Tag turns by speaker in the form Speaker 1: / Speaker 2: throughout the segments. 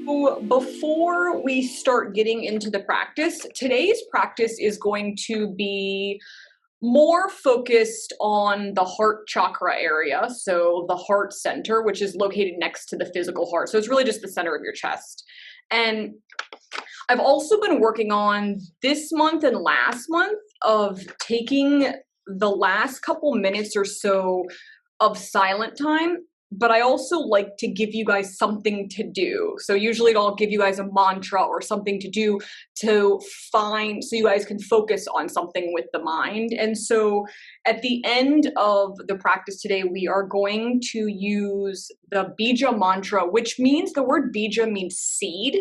Speaker 1: So before we start getting into the practice, today's practice is going to be more focused on the heart chakra area. So the heart center, which is located next to the physical heart. So it's really just the center of your chest. And I've also been working on this month and last month of taking the last couple minutes or so of silent time, but I also like to give you guys something to do. So usually I'll give you guys a mantra or something to do to find, so you guys can focus on something with the mind. And so at the end of the practice today, we are going to use the Bija mantra, which means the word Bija means seed.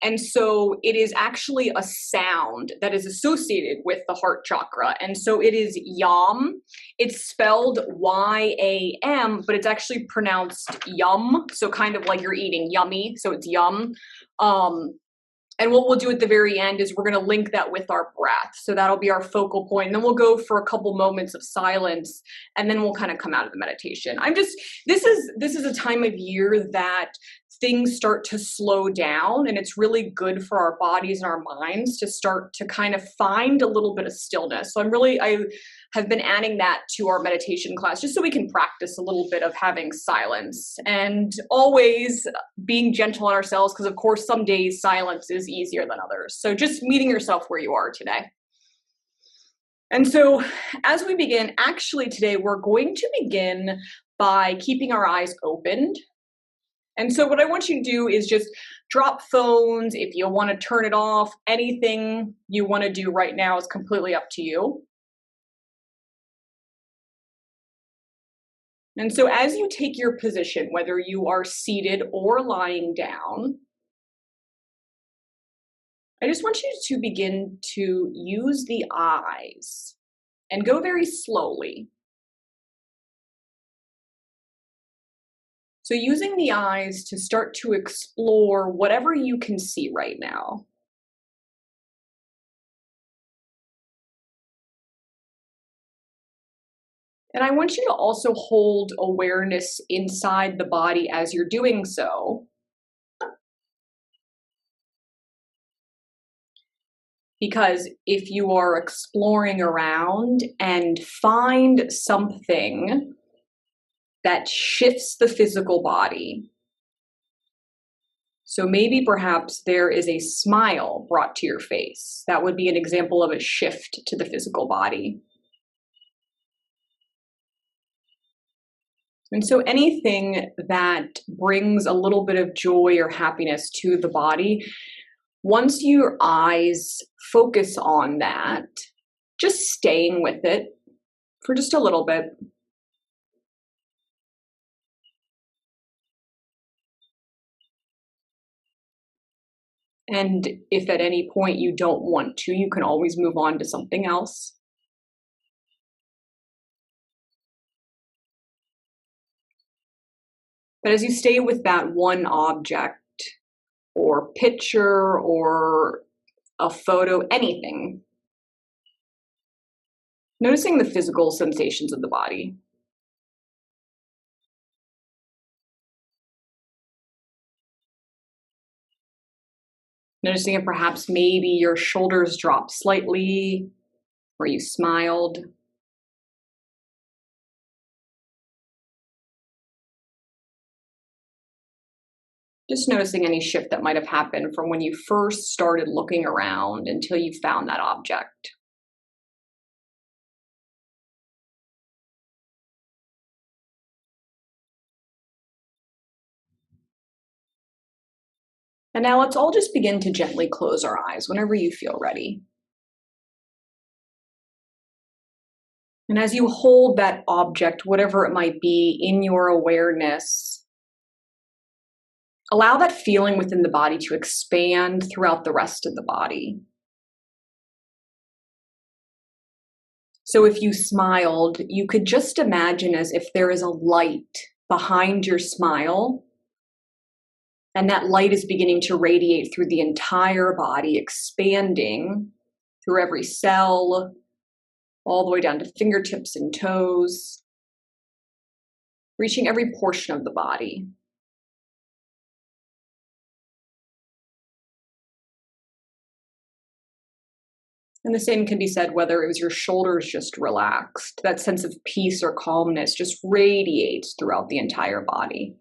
Speaker 1: And so it is actually a sound that is associated with the heart chakra. And so it is yam. It's spelled Y-A-M, but it's actually pronounced yum. So kind of like you're eating yummy. So it's yum. And what we'll do at the very end is we're going to link that with our breath. So that'll be our focal point. And then we'll go for a couple moments of silence, and then we'll kind of come out of the meditation. This is a time of year that things start to slow down, and it's really good for our bodies and our minds to start to kind of find a little bit of stillness. So I have been adding that to our meditation class just so we can practice a little bit of having silence and always being gentle on ourselves, because of course some days silence is easier than others. So just meeting yourself where you are today. And so as we begin, actually today we're going to begin by keeping our eyes opened. And so what I want you to do is just drop phones. If you want to turn it off, anything you want to do right now is completely up to you. And so as you take your position, whether you are seated or lying down, I just want you to begin to use the eyes and go very slowly. So using the eyes to start to explore whatever you can see right now. And I want you to also hold awareness inside the body as you're doing so. Because if you are exploring around and find something that shifts the physical body, so maybe perhaps there is a smile brought to your face, that would be an example of a shift to the physical body. And so anything that brings a little bit of joy or happiness to the body, once your eyes focus on that, just staying with it for just a little bit. And if at any point you don't want to, you can always move on to something else. But as you stay with that one object or picture or a photo, anything, noticing the physical sensations of the body. Noticing if perhaps maybe your shoulders dropped slightly or you smiled. Just noticing any shift that might have happened from when you first started looking around until you found that object. And now let's all just begin to gently close our eyes whenever you feel ready. And as you hold that object, whatever it might be, in your awareness, allow that feeling within the body to expand throughout the rest of the body. So if you smiled, you could just imagine as if there is a light behind your smile, and that light is beginning to radiate through the entire body, expanding through every cell, all the way down to fingertips and toes, reaching every portion of the body. And the same can be said whether it was your shoulders just relaxed. That sense of peace or calmness just radiates throughout the entire body.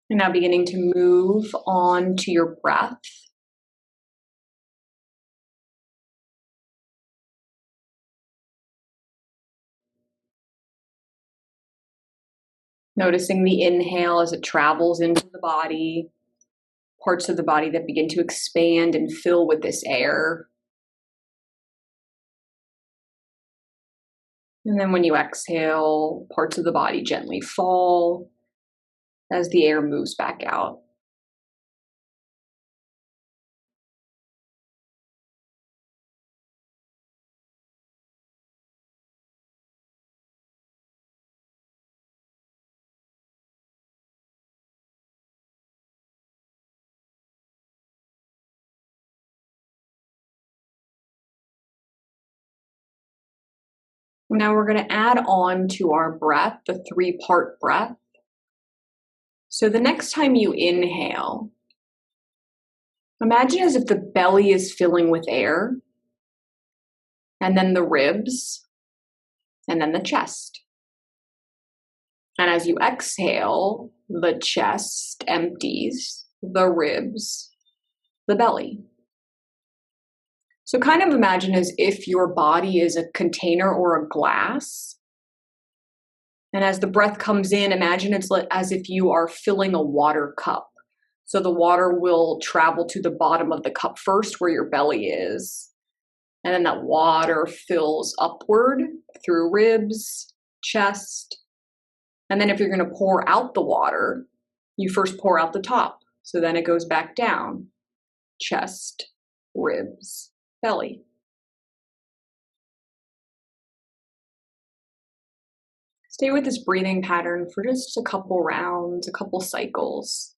Speaker 1: And now beginning to move on to your breath. Noticing the inhale as it travels into the body, parts of the body that begin to expand and fill with this air. And then when you exhale, parts of the body gently fall as the air moves back out. Now we're going to add on to our breath, the 3-part breath. So the next time you inhale, imagine as if the belly is filling with air, and then the ribs, and then the chest. And as you exhale, the chest empties, the ribs, the belly. So kind of imagine as if your body is a container or a glass. And as the breath comes in, imagine it's as if you are filling a water cup. So the water will travel to the bottom of the cup first, where your belly is. And then that water fills upward through ribs, chest. And then if you're going to pour out the water, you first pour out the top. So then it goes back down, chest, ribs, belly. Stay with this breathing pattern for just a couple rounds, a couple cycles.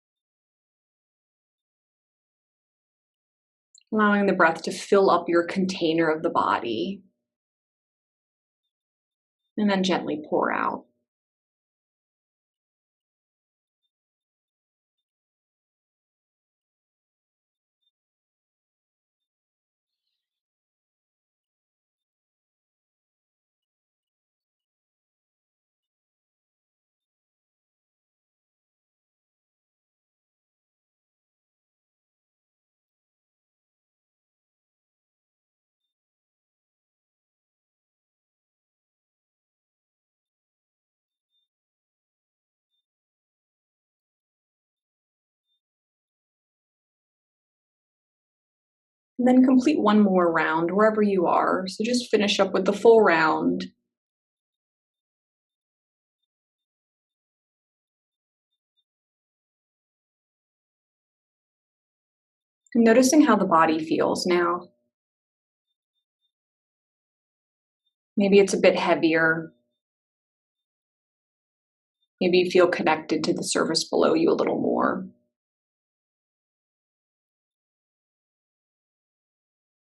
Speaker 1: Allowing the breath to fill up your container of the body. And then gently pour out. And then complete one more round wherever you are. So just finish up with the full round. And noticing how the body feels now. Maybe it's a bit heavier. Maybe you feel connected to the surface below you a little more.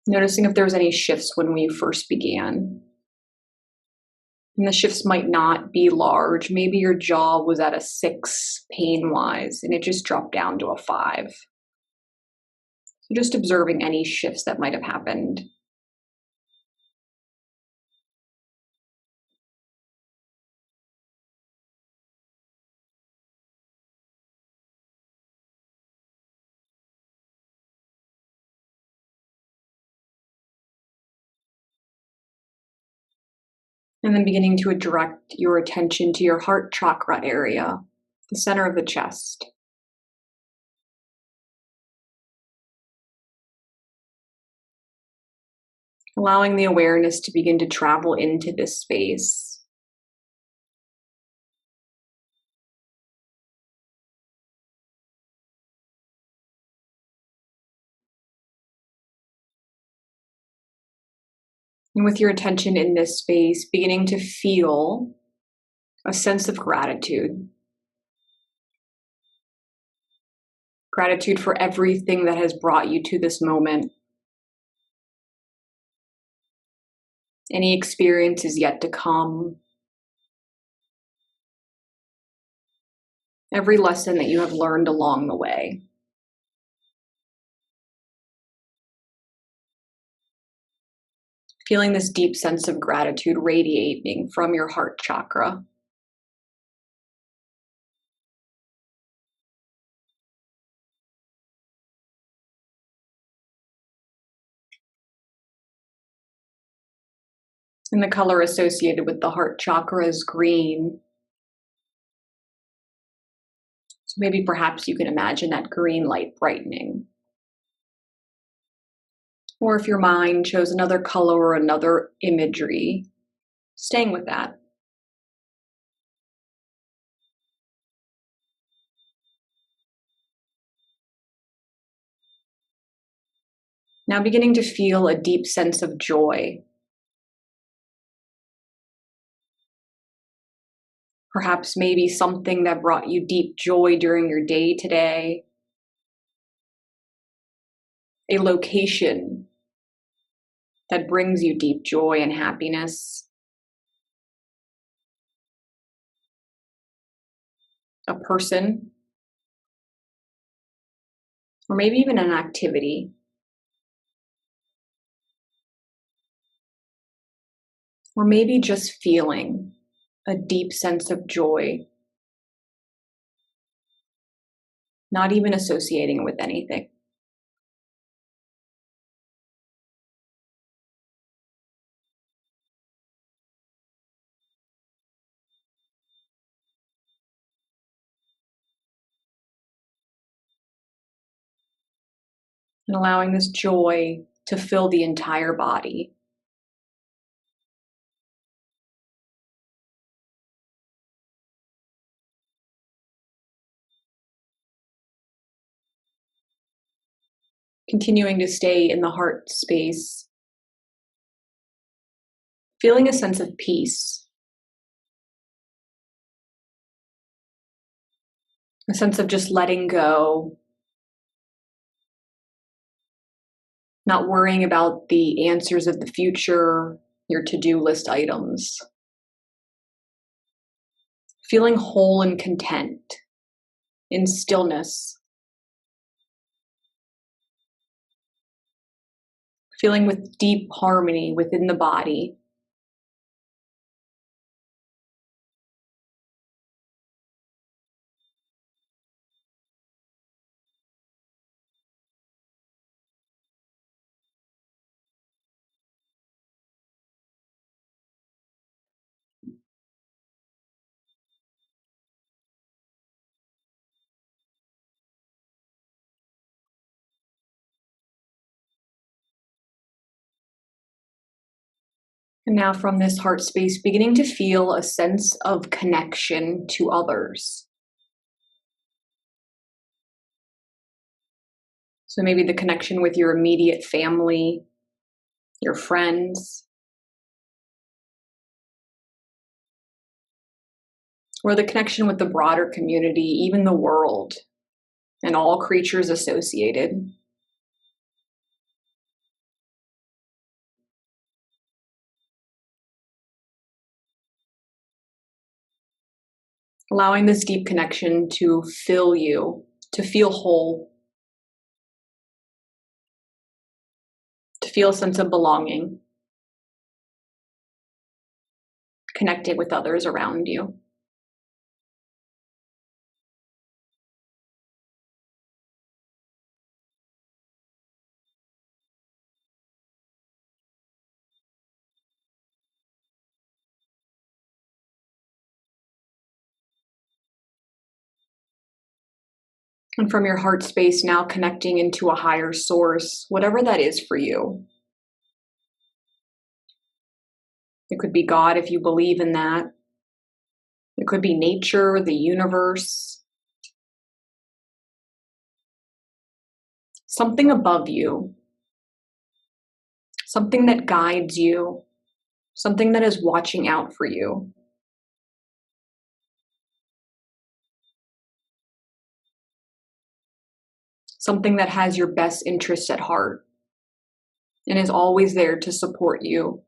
Speaker 1: Noticing if there was any shifts when we first began. And the shifts might not be large. Maybe your jaw was at a 6 pain-wise, and it just dropped down to a 5. So just observing any shifts that might have happened. And then beginning to direct your attention to your heart chakra area, the center of the chest. Allowing the awareness to begin to travel into this space. And with your attention in this space, beginning to feel a sense of gratitude. Gratitude for everything that has brought you to this moment. Any experience is yet to come. Every lesson that you have learned along the way. Feeling this deep sense of gratitude radiating from your heart chakra. And the color associated with the heart chakra is green. So maybe perhaps you can imagine that green light brightening. Or if your mind chose another color or another imagery, staying with that. Now beginning to feel a deep sense of joy. Perhaps maybe something that brought you deep joy during your day today. A location that brings you deep joy and happiness. A person. Or maybe even an activity. Or maybe just feeling a deep sense of joy. Not even associating it with anything. And allowing this joy to fill the entire body. Continuing to stay in the heart space. Feeling a sense of peace. A sense of just letting go. Not worrying about the answers of the future, your to-do list items. Feeling whole and content in stillness. Feeling with deep harmony within the body. And now from this heart space, beginning to feel a sense of connection to others. So maybe the connection with your immediate family, your friends, or the connection with the broader community, even the world, and all creatures associated. Allowing this deep connection to fill you, to feel whole, to feel a sense of belonging, connected with others around you. And from your heart space, now connecting into a higher source, whatever that is for you. It could be God if you believe in that. It could be nature, the universe. Something above you. Something that guides you. Something that is watching out for you. Something that has your best interests at heart and is always there to support you.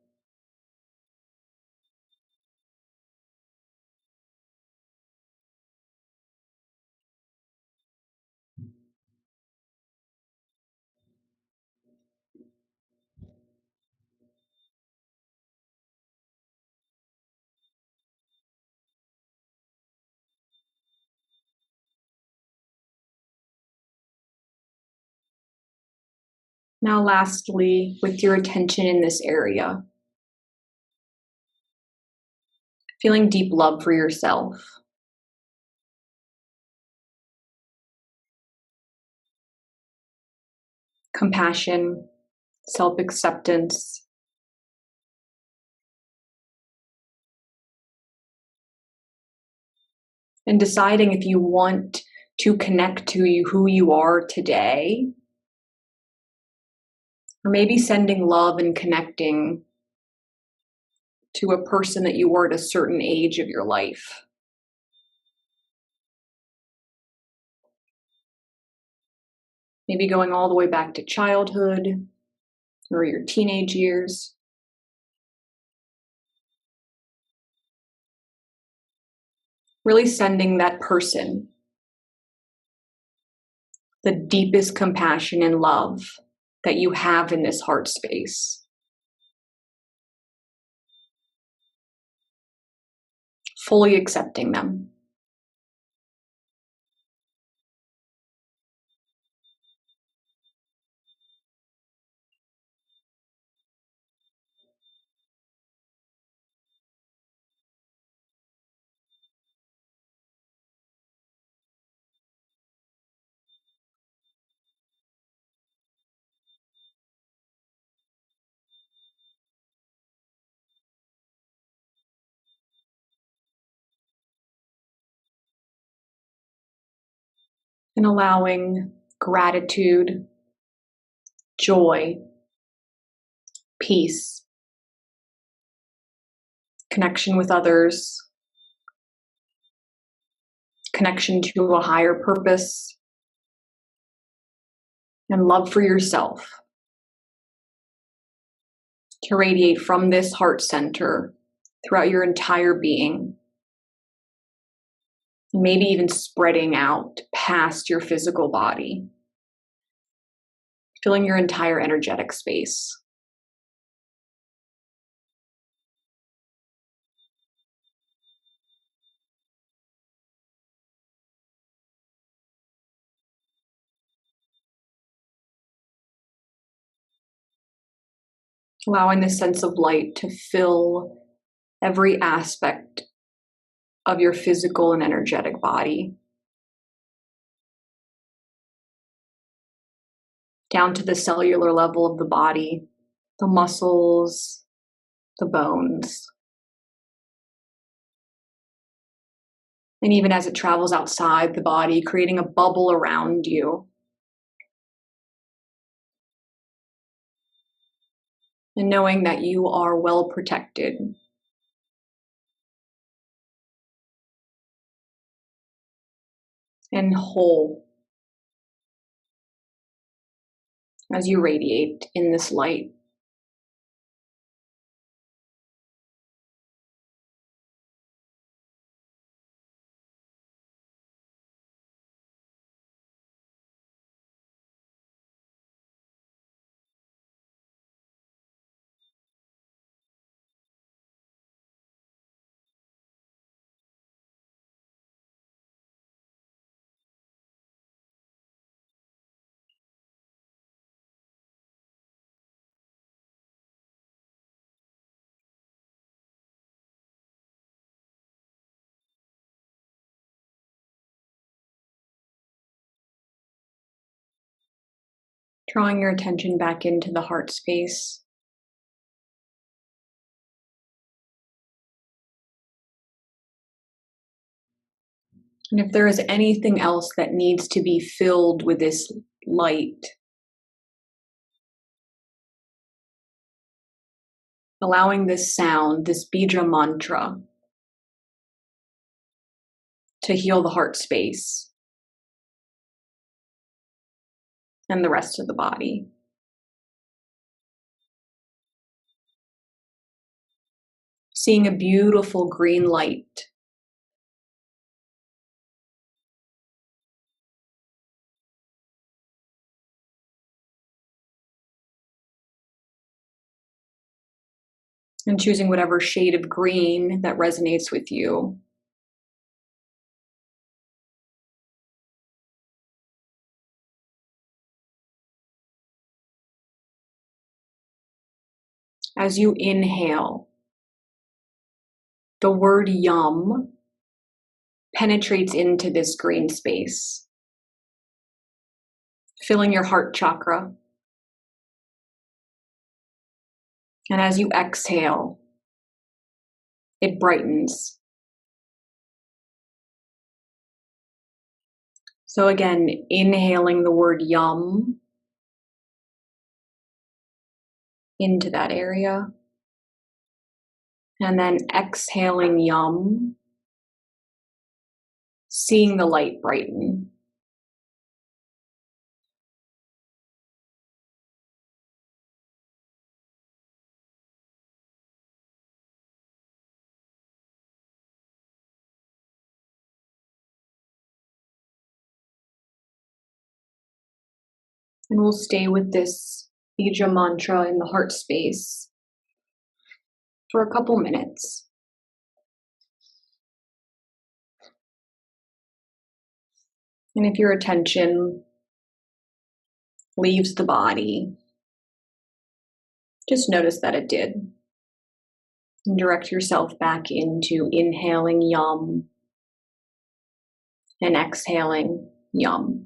Speaker 1: Now, lastly, with your attention in this area, feeling deep love for yourself, compassion, self-acceptance, and deciding if you want to connect to who you are today, or maybe sending love and connecting to a person that you were at a certain age of your life. Maybe going all the way back to childhood or your teenage years. Really sending that person the deepest compassion and love that you have in this heart space. Fully accepting them. And allowing gratitude, joy, peace, connection with others, connection to a higher purpose, and love for yourself to radiate from this heart center throughout your entire being. Maybe even spreading out past your physical body, filling your entire energetic space. Allowing this sense of light to fill every aspect of your physical and energetic body, down to the cellular level of the body, the muscles, the bones. And even as it travels outside the body, creating a bubble around you. And knowing that you are well protected. And whole as you radiate in this light. Drawing your attention back into the heart space. And if there is anything else that needs to be filled with this light, allowing this sound, this Bija mantra, to heal the heart space and the rest of the body. Seeing a beautiful green light. And choosing whatever shade of green that resonates with you. As you inhale, the word yum penetrates into this green space, filling your heart chakra. And as you exhale, it brightens. So again, inhaling the word yum into that area, and then exhaling yum, seeing the light brighten. And we'll stay with this Bija mantra in the heart space for a couple minutes. And if your attention leaves the body, just notice that it did. And direct yourself back into inhaling yum and exhaling yum.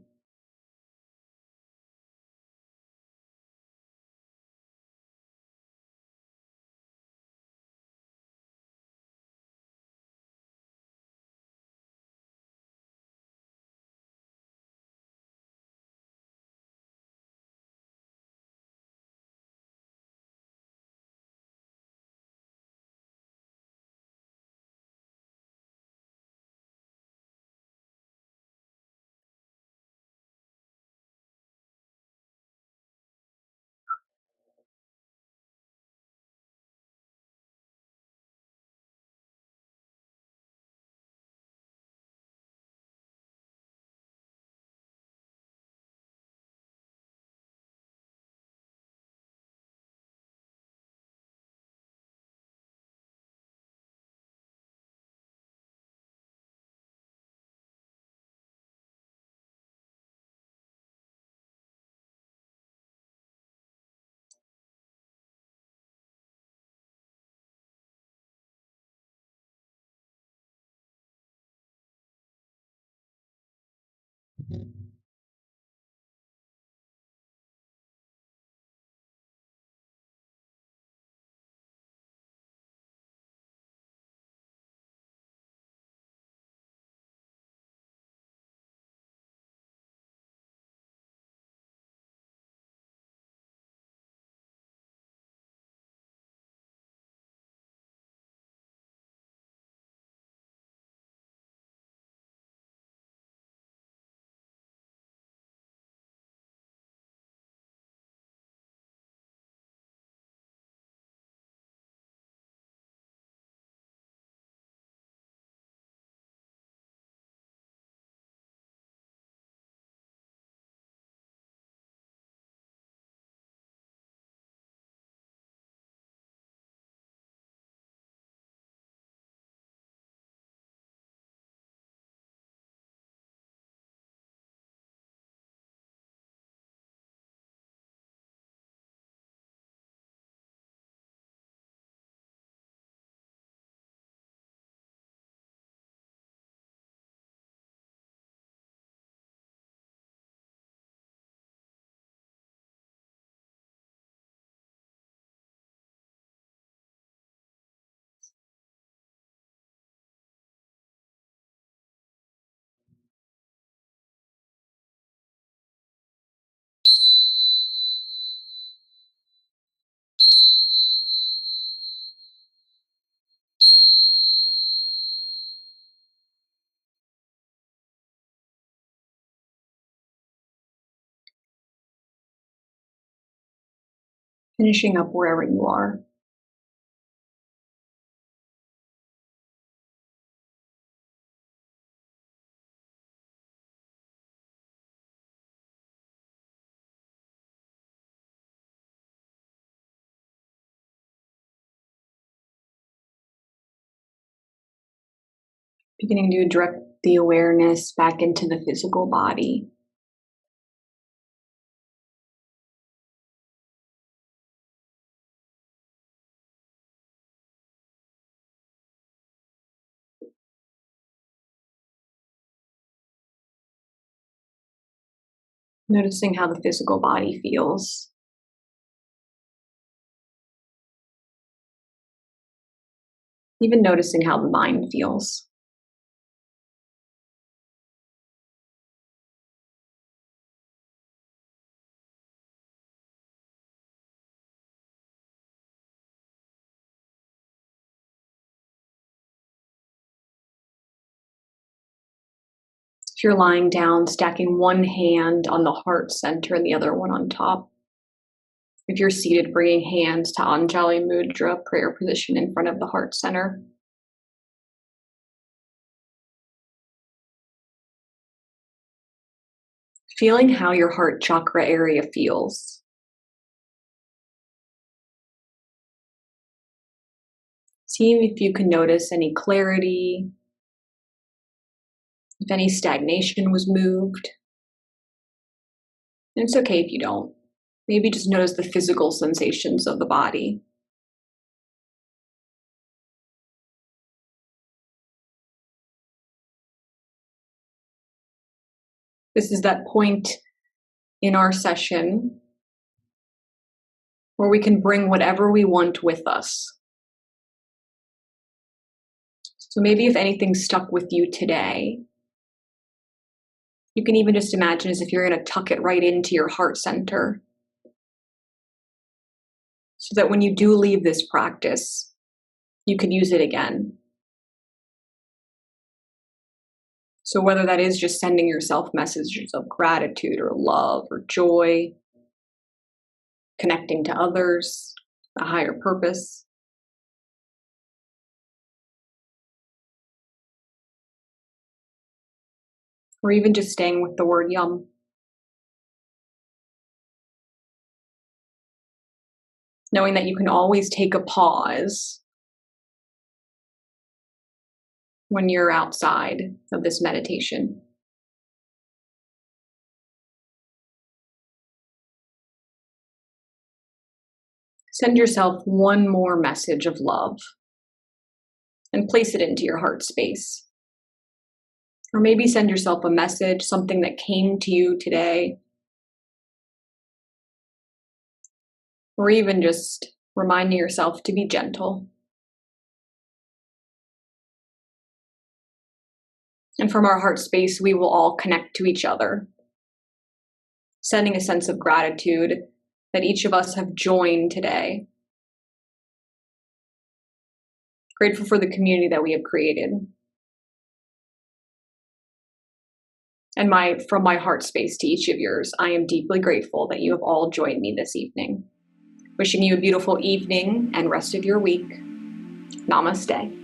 Speaker 1: Finishing up wherever you are. Beginning to direct the awareness back into the physical body. Noticing how the physical body feels. Even noticing how the mind feels. If you're lying down, stacking one hand on the heart center and the other one on top. If you're seated, bringing hands to Anjali Mudra, prayer position in front of the heart center. Feeling how your heart chakra area feels. Seeing if you can notice any clarity, if any stagnation was moved. And it's okay if you don't. Maybe just notice the physical sensations of the body. This is that point in our session where we can bring whatever we want with us. So maybe if anything stuck with you today, you can even just imagine as if you're going to tuck it right into your heart center. So that when you do leave this practice, you can use it again. So whether that is just sending yourself messages of gratitude or love or joy, connecting to others, a higher purpose. Or even just staying with the word yum. Knowing that you can always take a pause when you're outside of this meditation. Send yourself one more message of love and place it into your heart space. Or maybe send yourself a message, something that came to you today. Or even just reminding yourself to be gentle. And from our heart space, we will all connect to each other, sending a sense of gratitude that each of us have joined today. Grateful for the community that we have created. And from my heart space to each of yours, I am deeply grateful that you have all joined me this evening. Wishing you a beautiful evening and rest of your week. Namaste.